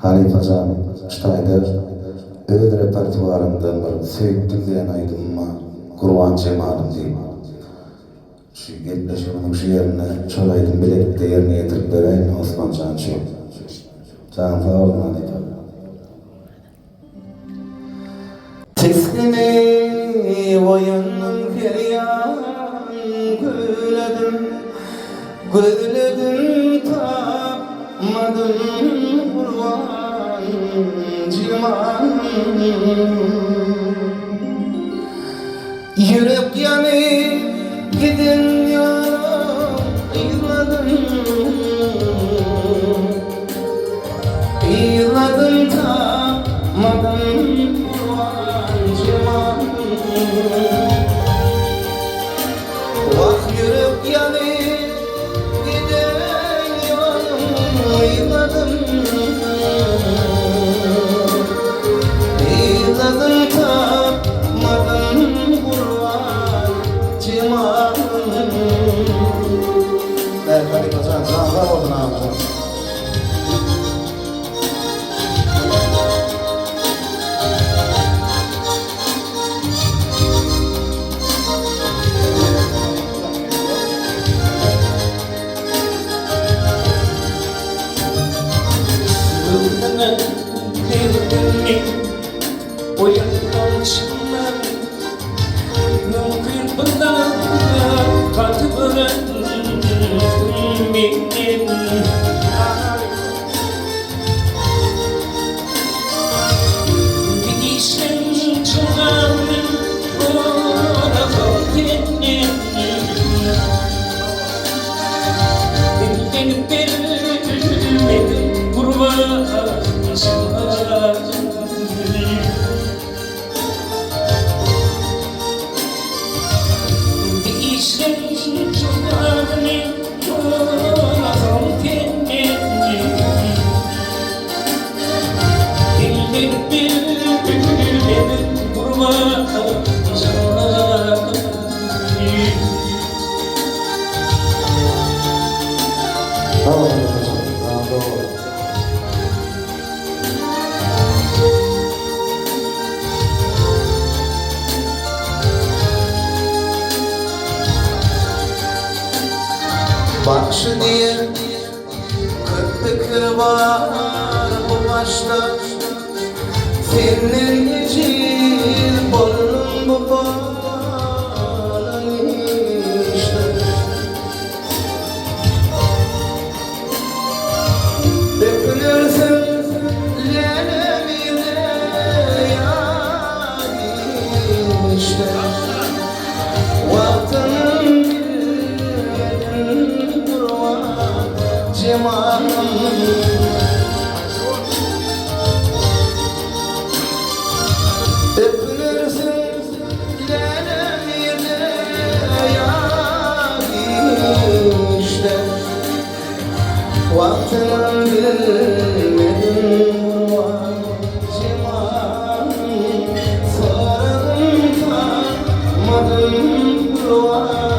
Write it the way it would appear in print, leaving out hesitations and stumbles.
Halifacan ştaýda öz repertuarymdan bir sevgili diýen aýdymma Gurban Cemalym diýip şu gepleşiginiň şu ýerine çolaýdym bilekde ýerine ýetirip bereýin Osmanjan şu. Can sağ olun Halifa. Tiskini boyunum feryan göyledim, gözledim tapmadım Gurban Cemalym. Yürek yanıp gidin yaram Yığladım tapmadım Gurban Cemalym. Vah yürek yanıp gidin yaram Yığladım tapmadım Gurban Cemalym. Hadi kazan, canlar olsun abi. Uyandan çıkmam mümkün bundan katı bırakmam benim. Gidişim çılgınım ona kalkenim. Benim Gurban Cemalym. Bakşı diye kırk fikir var bu başta. Senin için boynum bu bağlan işte. Dökülürsün leğenimde yar işte. Vaktinin Cemalym. Öpülürsün leğenimde yar işte. Vaktinin bilmedim Gurban Cemalym. Sararım tanımadım Gurban